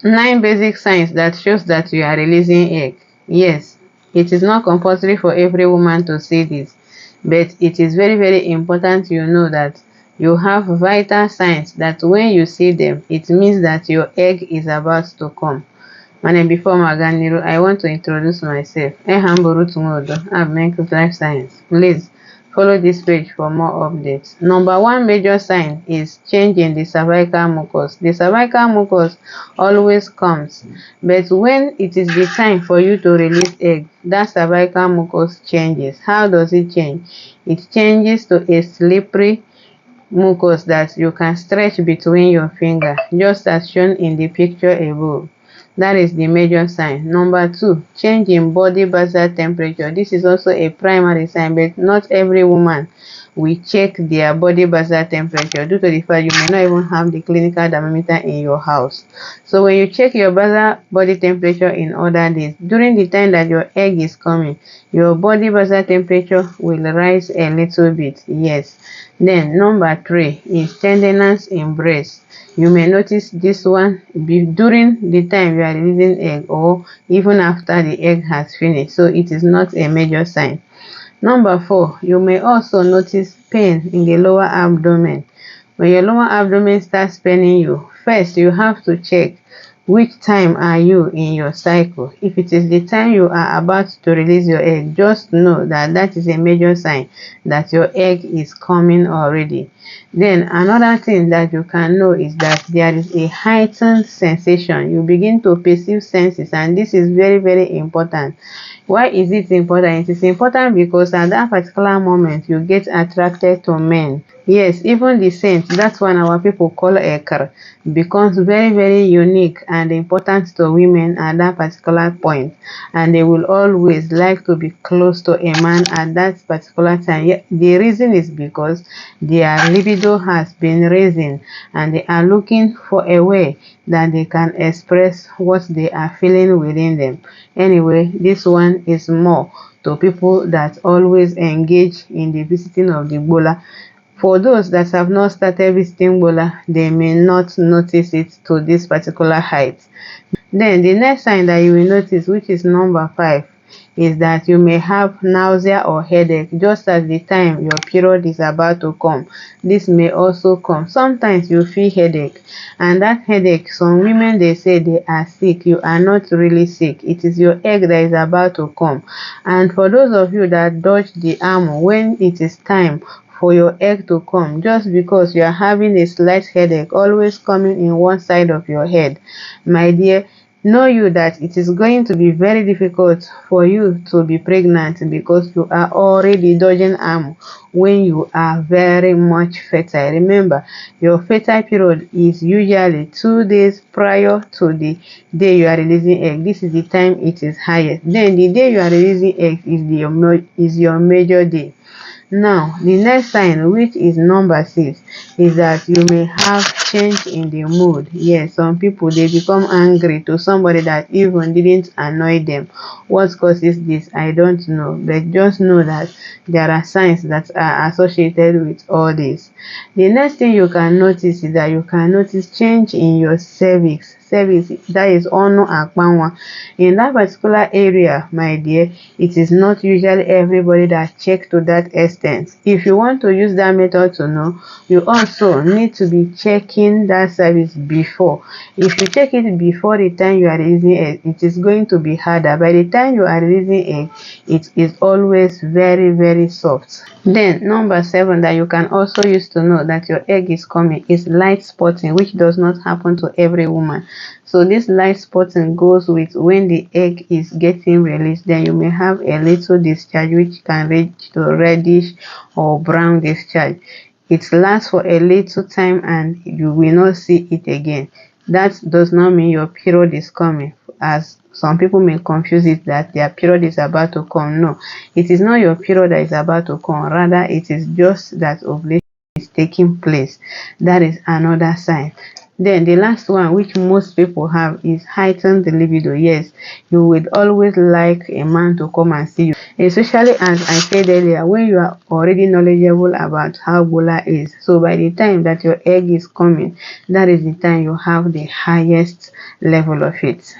9 basic signs that shows that you are releasing egg. Yes, it is not compulsory for every woman to see this, but it is very, very important you know that you have vital signs that when you see them, it means that your egg is about to come. And before Maganiru, I want to introduce myself. I'm Mental Life Science. Please follow this page for more updates. Number one major sign is change in the cervical mucus. The cervical mucus always comes, but when it is the time for you to release egg, that cervical mucus changes. How does it change? It changes to a slippery mucus that you can stretch between your finger, just as shown in the picture above. That is the major sign. Number two, change in body basal temperature. This is also a primary sign, but not every woman will check their body basal temperature due to the fact you may not even have the clinical thermometer in your house. So when you check your basal body temperature in other days, during the time that your egg is coming, your body basal temperature will rise a little bit. Yes. Then number three is tenderness in breast. You may notice this one during the time you are releasing egg or even after the egg has finished. So it is not a major sign. Number four, you may also notice pain in the lower abdomen. When your lower abdomen starts paining you, first you have to check which time are you in your cycle. If it is the time you are about to release your egg, just know that that is a major sign that your egg is coming already. Then another thing that you can know is that there is a heightened sensation. You begin to perceive senses, and this is very, very important. Why is it important? It is important because at that particular moment you get attracted to men. Yes, even the scent, that's one our people call ekar, becomes very, very unique and important to women at that particular point, and they will always like to be close to a man at that particular time. The reason is because their libido has been raising and they are looking for a way that they can express what they are feeling within them. Anyway, this one is more to people that always engage in the visiting of the bola. For those that have not started visiting bola, they may not notice it to this particular height. Then the next sign that you will notice, which is number five, is that you may have nausea or headache just at the time your period is about to come. This may also come. Sometimes you feel headache, and that headache, some women they say they are sick. You are not really sick. It is your egg that is about to come. And for those of you that dodge the arm when it is time for your egg to come, just because you are having a slight headache always coming in one side of your head, my dear, know you that it is going to be very difficult for you to be pregnant because you are already dodging arm when you are very much fertile. Remember, your fertile period is usually 2 days prior to the day you are releasing egg. This is the time it is highest. Then the day you are releasing egg is your major day. Now, the next sign, which is number six, is that you may have change in the mood. Yes, some people they become angry to somebody that even didn't annoy them. What causes this? I don't know, but just know that there are signs that are associated with all this. The next thing you can notice is that you can notice change in your cervix. Cervix, that is onu akpanwa. In that particular area, my dear, it is not usually everybody that check to that extent. If you want to use that method to know, you also need to be checking that cervix before. If you check it before the time you are releasing egg, it is going to be harder. By the time you are releasing egg, it is always very, very soft. Then number seven that you can also use to know that your egg is coming is light spotting, which does not happen to every woman. So this light spotting goes with when the egg is getting released, then you may have a little discharge which can reach to reddish or brown discharge. It lasts for a little time and you will not see it again. That does not mean your period is coming, as some people may confuse it that their period is about to come. No, it is not your period that is about to come. Rather, it is just that ovulation is taking place. That is another sign. Then the last one, which most people have, is heightened libido. Yes, you would always like a man to come and see you, especially as I said earlier, when you are already knowledgeable about how Bola is. So by the time that your egg is coming, that is the time you have the highest level of it.